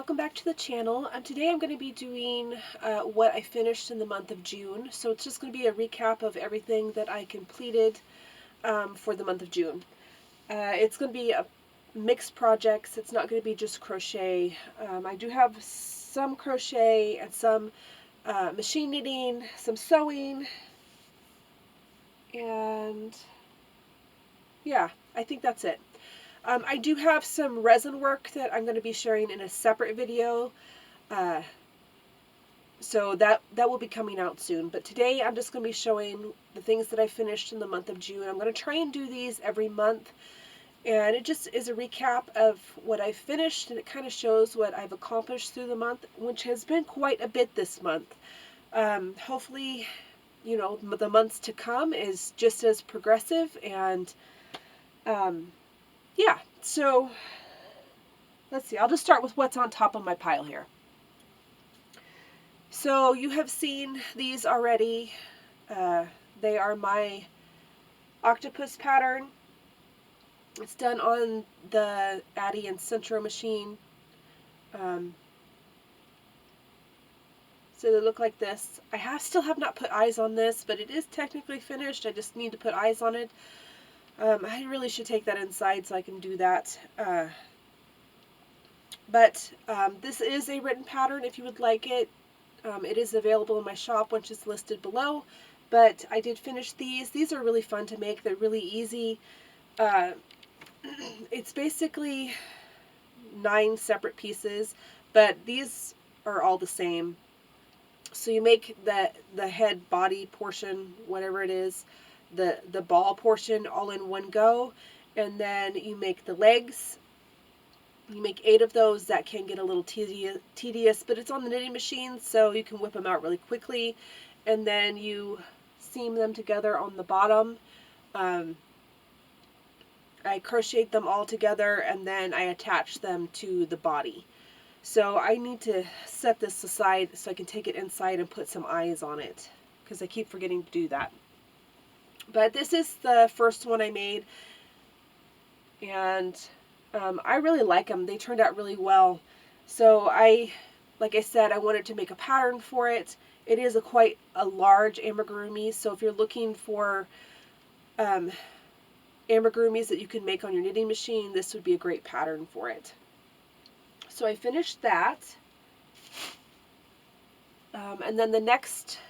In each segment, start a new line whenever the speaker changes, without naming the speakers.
welcome back to the channel. Today I'm going to be doing what I finished in the month of June. So it's just going to be a recap of everything that I completed for the month of June. It's going to be a mixed projects. It's not going to be just crochet. I do have some crochet and some machine knitting, some sewing, and yeah, I think that's it. I do have some resin work that I'm going to be sharing in a separate video, so that will be coming out soon. But today I'm just going to be showing the things that I finished in the month of June. I'm going to try and do these every month, and it just is a recap of what I finished, and it kind of shows what I've accomplished through the month, which has been quite a bit this month. Hopefully, you know, the months to come is just as progressive, and yeah, so let's see. I'll just start with what's on top of my pile here. So you have seen these already. They are my octopus pattern. It's done on the Addy and Centro machine. So they look like this. I still have not put eyes on this, but it is technically finished. I just need to put eyes on it. I really should take that inside so I can do that. But this is a written pattern if you would like it. It is available in my shop, which is listed below. But I did finish these. These are really fun to make. They're really easy. It's basically 9 separate pieces, but these are all the same. So you make the head, body portion, whatever it is, the ball portion all in one go, and then you make the legs. You make 8 of those. That can get a little tedious, but it's on the knitting machine, so you can whip them out really quickly. And then you seam them together on the bottom. I crocheted them all together, and then I attached them to the body. So I need to set this aside so I can take it inside and put some eyes on it, because I keep forgetting to do that. But this is the first one I made, and I really like them. They turned out really well. So like I said, I wanted to make a pattern for it. It is quite a large amigurumi, so if you're looking for amigurumis that you can make on your knitting machine, this would be a great pattern for it. So I finished that. And then the next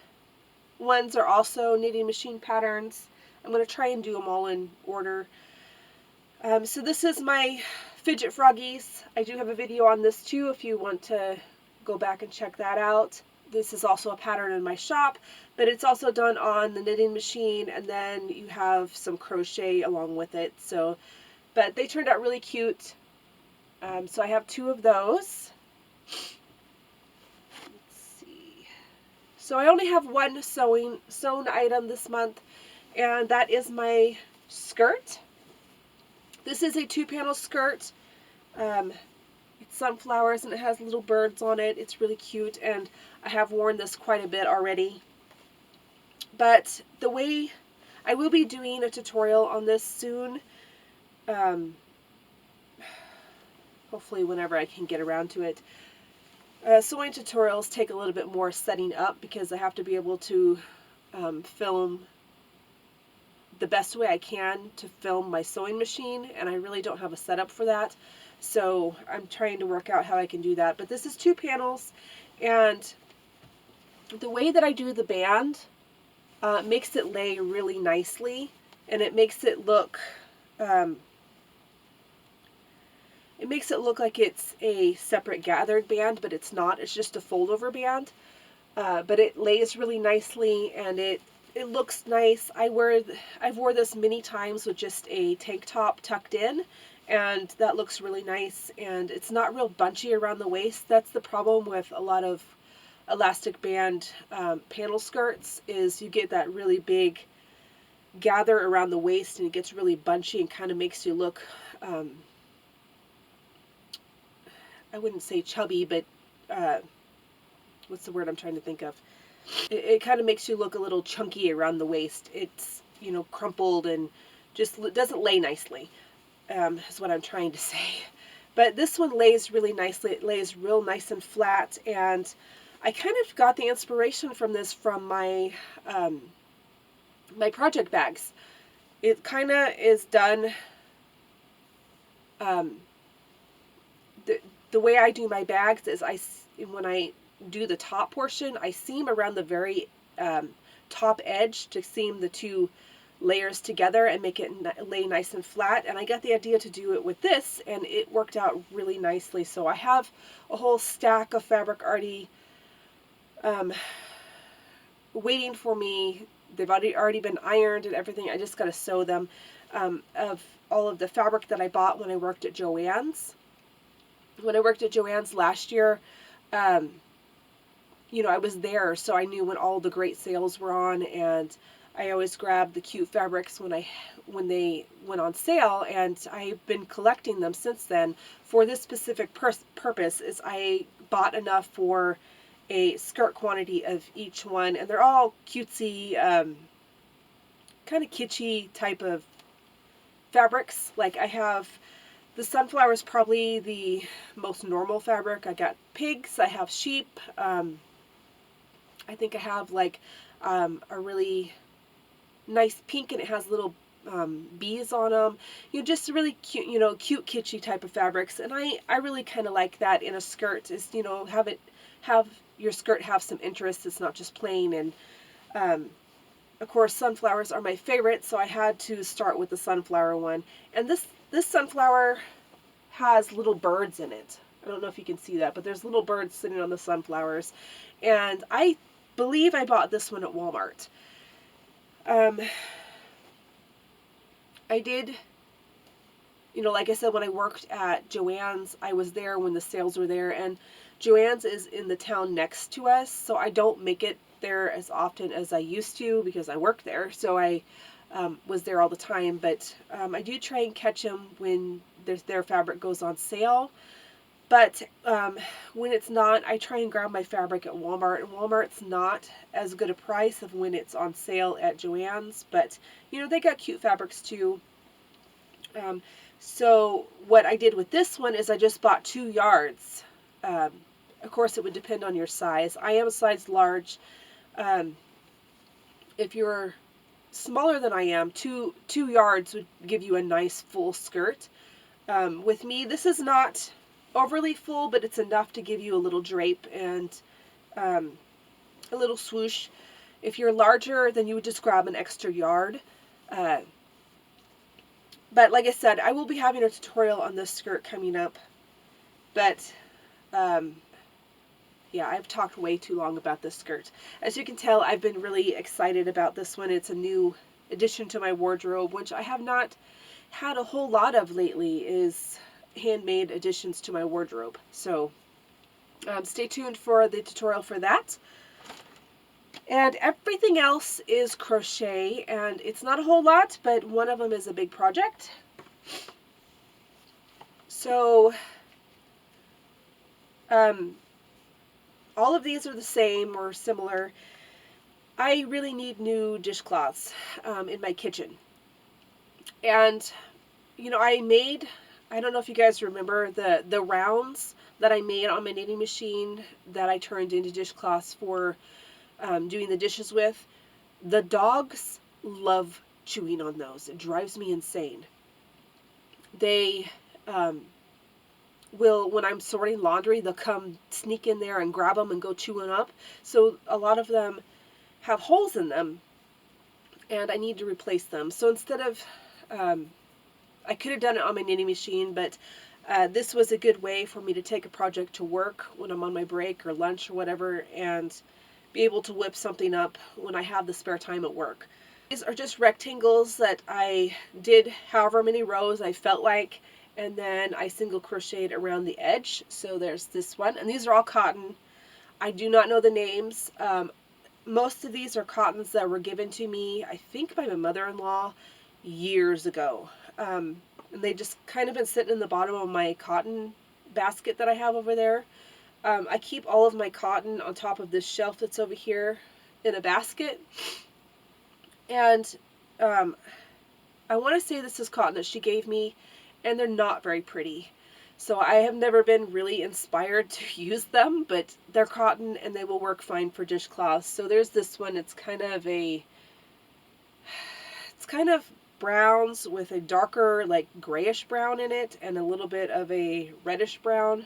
ones are also knitting machine patterns. I'm going to try and do them all in order. So this is my fidget froggies. I do have a video on this too if you want to go back and check that out. This is also a pattern in my shop, but it's also done on the knitting machine, and then you have some crochet along with it. So, but they turned out really cute. So I have 2 of those. Let's see. So I only have one sewn item this month, and that is my skirt. This is a 2-panel skirt. It's sunflowers and it has little birds on it. It's really cute, and I have worn this quite a bit already. But the way I will be doing a tutorial on this soon. Hopefully whenever I can get around to it. Sewing tutorials take a little bit more setting up because I have to be able to film the best way I can to film my sewing machine, and I really don't have a setup for that. So I'm trying to work out how I can do that. But this is 2 panels, and the way that I do the band makes it lay really nicely, and it makes it look like it's a separate gathered band, but it's not. It's just a fold over band. But it lays really nicely, and it looks nice. I've wore this many times with just a tank top tucked in, and that looks really nice, and it's not real bunchy around the waist. That's the problem with a lot of elastic band panel skirts, is you get that really big gather around the waist, and it gets really bunchy and kind of makes you look I wouldn't say chubby, but what's the word I'm trying to think of? It kind of makes you look a little chunky around the waist. It's, you know, crumpled and just doesn't lay nicely, is what I'm trying to say. But this one lays really nicely. It lays real nice and flat, and I kind of got the inspiration from this from my my project bags. It kind of is done um, the way I do my bags is when I do the top portion, I seam around the very top edge to seam the two layers together and make it lay nice and flat. And I got the idea to do it with this, and it worked out really nicely. So I have a whole stack of fabric already waiting for me. They've already been ironed and everything. I just got to sew them, of all of the fabric that I bought when I worked at Joann's. When I worked at Joann's last year, you know, I was there, so I knew when all the great sales were on, and I always grabbed the cute fabrics when they went on sale, and I've been collecting them since then for this specific purpose. Is I bought enough for a skirt quantity of each one, and they're all cutesy, kind of kitschy type of fabrics. Like I have the sunflower is probably the most normal fabric. I got pigs, I have sheep, I think I have like a really nice pink, and it has little bees on them. You know, just really cute, you know, cute kitschy type of fabrics. And I really kind of like that in a skirt, is, you know, have your skirt have some interest. It's not just plain. And of course, sunflowers are my favorite, so I had to start with the sunflower one. And this sunflower has little birds in it. I don't know if you can see that, but there's little birds sitting on the sunflowers. And I believe I bought this one at Walmart. I did, you know, like I said, when I worked at Joann's, I was there when the sales were there, and Joann's is in the town next to us, so I don't make it there as often as I used to because I work there, so I was there all the time. But I do try and catch them when their fabric goes on sale. But when it's not, I try and grab my fabric at Walmart. And Walmart's not as good a price of when it's on sale at Joann's. But, you know, they got cute fabrics too. So what I did with this one is I just bought 2 yards. Of course, it would depend on your size. I am a size large. If you're smaller than I am, 2 yards would give you a nice full skirt. With me, this is not overly full, but it's enough to give you a little drape and a little swoosh. If you're larger, then you would just grab an extra yard. But like I said, I will be having a tutorial on this skirt coming up. But yeah, I've talked way too long about this skirt. As you can tell, I've been really excited about this one. It's a new addition to my wardrobe, which I have not had a whole lot of lately, is handmade additions to my wardrobe. So stay tuned for the tutorial for that. And everything else is crochet, and it's not a whole lot, but one of them is a big project. So all of these are the same or similar. I really need new dishcloths in my kitchen. And, you know, I don't know if you guys remember the rounds that I made on my knitting machine that I turned into dishcloths for doing the dishes with. The dogs love chewing on those. It drives me insane. They will, when I'm sorting laundry, they'll come sneak in there and grab them and go chew them up. So a lot of them have holes in them, and I need to replace them. So instead of, I could have done it on my knitting machine, but this was a good way for me to take a project to work when I'm on my break or lunch or whatever, and be able to whip something up when I have the spare time at work. These are just rectangles that I did however many rows I felt like, and then I single crocheted around the edge. So there's this one, and these are all cotton. I do not know the names. Most of these are cottons that were given to me, I think, by my mother-in-law years ago. And they just kind of been sitting in the bottom of my cotton basket that I have over there. I keep all of my cotton on top of this shelf that's over here in a basket. And I want to say this is cotton that she gave me, and they're not very pretty. So I have never been really inspired to use them, but they're cotton and they will work fine for dishcloths. So there's this one. It's kind of browns with a darker, like grayish brown in it and a little bit of a reddish brown.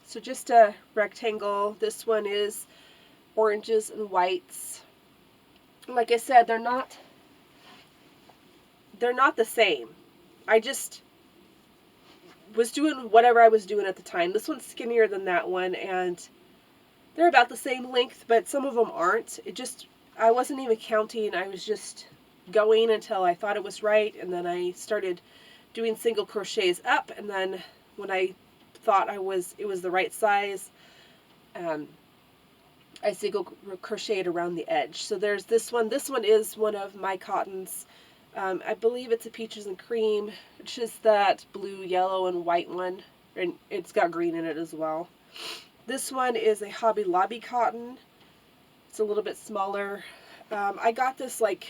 So just a rectangle. This one is oranges and whites. Like I said, they're not the same. I just was doing whatever I was doing at the time. This one's skinnier than that one, and they're about the same length, but some of them aren't. I wasn't even counting. I was just going until I thought it was right, and then I started doing single crochets up, and then when I thought it was the right size, I single crocheted around the edge. So there's this one. This one is one of my cottons. I believe it's a peaches and cream, which is that blue, yellow, and white one, and it's got green in it as well. This one is a Hobby Lobby cotton. It's a little bit smaller. I got this it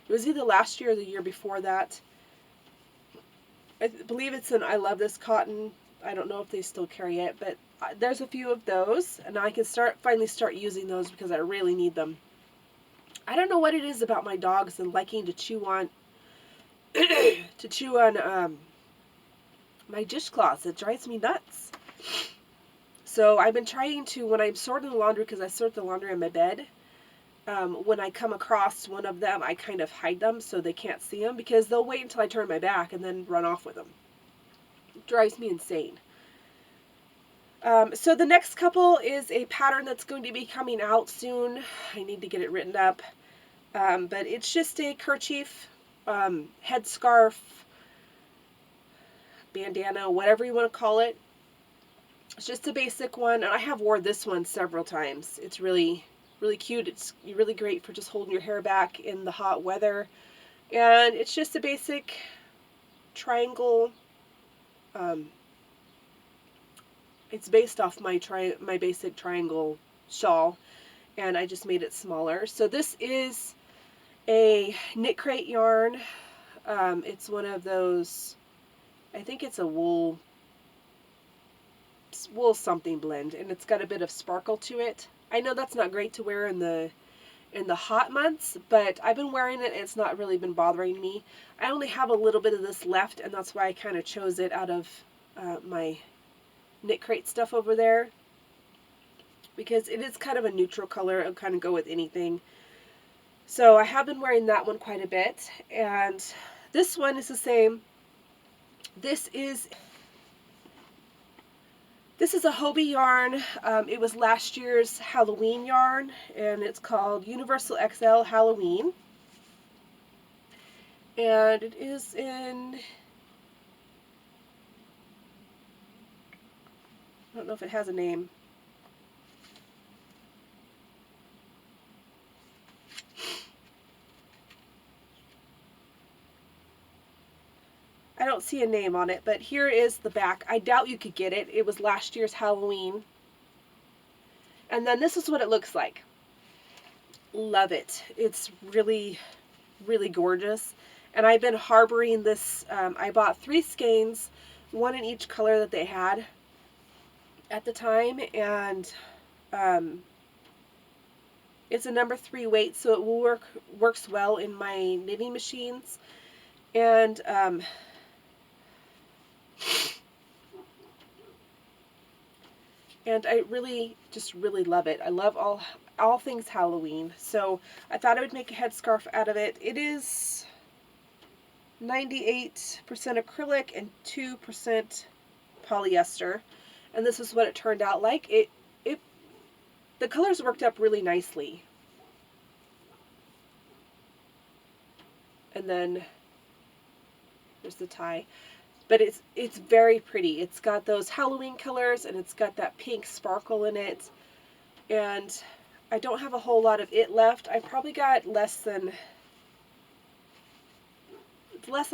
was either last year or the year before that. I believe it's an I Love This cotton. I don't know if they still carry it, but there's a few of those, and I can finally start using those because I really need them. I don't know what it is about my dogs and liking to chew on my dishcloths. It drives me nuts. So I've been trying to, when I'm sorting the laundry, because I sort the laundry in my bed, when I come across one of them, I kind of hide them so they can't see them, because they'll wait until I turn my back and then run off with them. It drives me insane. So the next couple is a pattern that's going to be coming out soon. I need to get it written up. But it's just a kerchief, headscarf, bandana, whatever you want to call it. It's just a basic one, and I have worn this one several times. It's really, really cute. It's really great for just holding your hair back in the hot weather. And it's just a basic triangle. It's based off my basic triangle shawl, and I just made it smaller. So this is a Knit Crate yarn. It's one of those, I think it's a wool something blend, and it's got a bit of sparkle to it. I know that's not great to wear in the hot months, but I've been wearing it and it's not really been bothering me. I only have a little bit of this left, and that's why I kind of chose it out of my Knit Crate stuff over there, because it is kind of a neutral color. It'll kind of go with anything. So I have been wearing that one quite a bit, and this one is the same. This is a Hobie yarn. It was last year's Halloween yarn, and it's called Universal XL Halloween. And it is in, I don't know if it has a name. I don't see a name on it, but here is the back. I doubt you could get it. It was last year's Halloween. And then this is what it looks like. Love it. It's really, really gorgeous. And I've been harboring this. I bought 3 skeins, one in each color that they had at the time. And it's a number 3 weight, so it works well in my knitting machines. And I just really love it. I love all things Halloween. So I thought I would make a headscarf out of it. It is 98% acrylic and 2% polyester. And this is what it turned out like. The colors worked up really nicely. And then there's the tie. But it's very pretty. It's got those Halloween colors, and it's got that pink sparkle in it. And I don't have a whole lot of it left. I probably got less than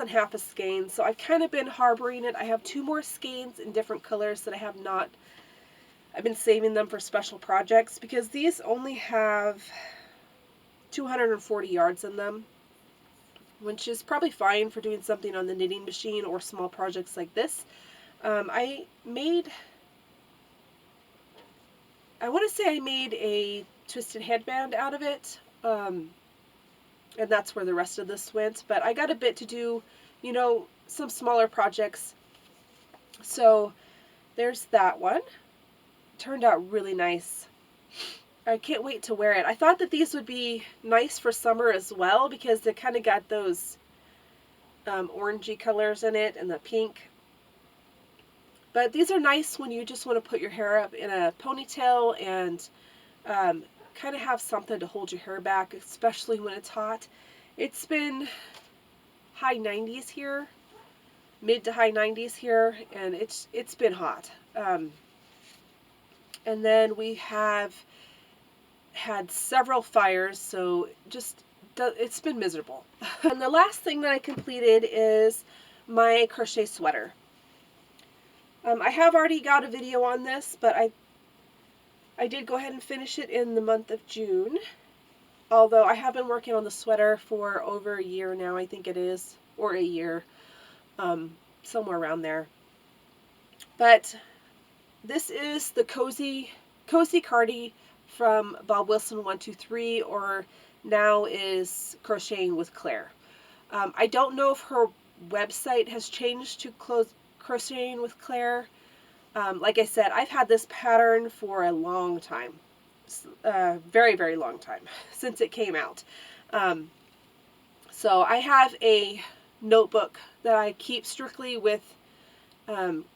half a skein. So I've kind of been harboring it. I have 2 more skeins in different colors that I have not. I've been saving them for special projects, because these only have 240 yards in them, which is probably fine for doing something on the knitting machine or small projects like this. I want to say I made a twisted headband out of it, and that's where the rest of this went, but I got a bit to do, you know, some smaller projects. So there's that one. Turned out really nice. I can't wait to wear it. I thought that these would be nice for summer as well because they kind of got those orangey colors in it and the pink. But these are nice when you just want to put your hair up in a ponytail and kind of have something to hold your hair back, especially when it's hot. It's been high 90s here, mid to high 90s here, and it's been hot. And then we have had several fires, so it's been miserable. And the last thing that I completed is my crochet sweater. I have already got a video on this, but I did go ahead and finish it in the month of June. Although I have been working on the sweater for over a year now, I think it is, or a year, somewhere around there. But this is the Cozy Cardi from Bob Wilson 123, or now is Crocheting with Claire. I don't know if her website has changed to Crocheting with Claire. Like I said, I've had this pattern for a long time. Very, very long time since it came out. So I have a notebook that I keep strictly with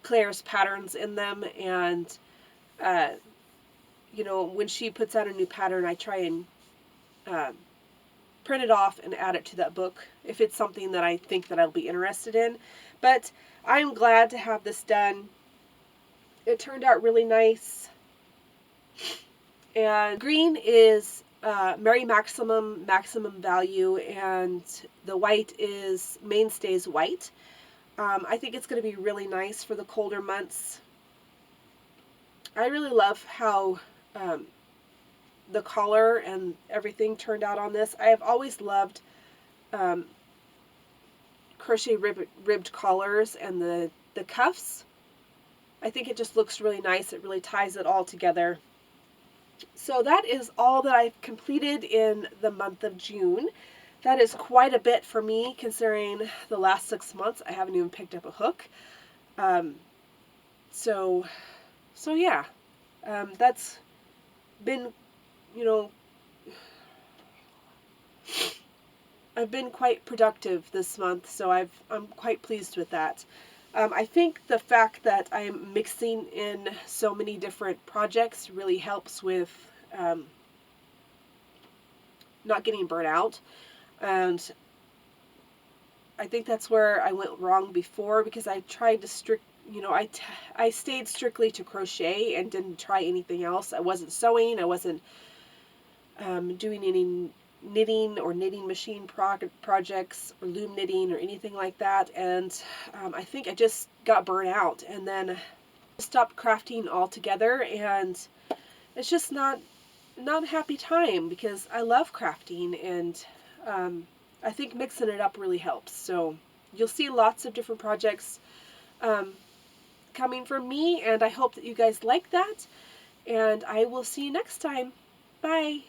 Claire's patterns in them, and you know, when she puts out a new pattern, I try and print it off and add it to that book if it's something that I think that I'll be interested in. But I'm glad to have this done. It turned out really nice. And green is Merry Maximum Value, and the white is Mainstays White. I think it's going to be really nice for the colder months. I really love how the collar and everything turned out on this. I have always loved crochet ribbed collars and the cuffs. I think it just looks really nice. It really ties it all together. So that is all that I've completed in the month of June. That is quite a bit for me, considering the last 6 months I haven't even picked up a hook. So yeah, that's been, you know, I've been quite productive this month, so I'm quite pleased with that. I think the fact that I'm mixing in so many different projects really helps with not getting burnt out. And I think that's where I went wrong before, because I tried to I stayed strictly to crochet and didn't try anything else. I wasn't sewing, I wasn't doing any knitting or knitting machine projects or loom knitting or anything like that, and I think I just got burnt out and then stopped crafting altogether, and it's just not a happy time because I love crafting, and I think mixing it up really helps. So you'll see lots of different projects coming from me, and I hope that you guys like that, and I will see you next time. Bye!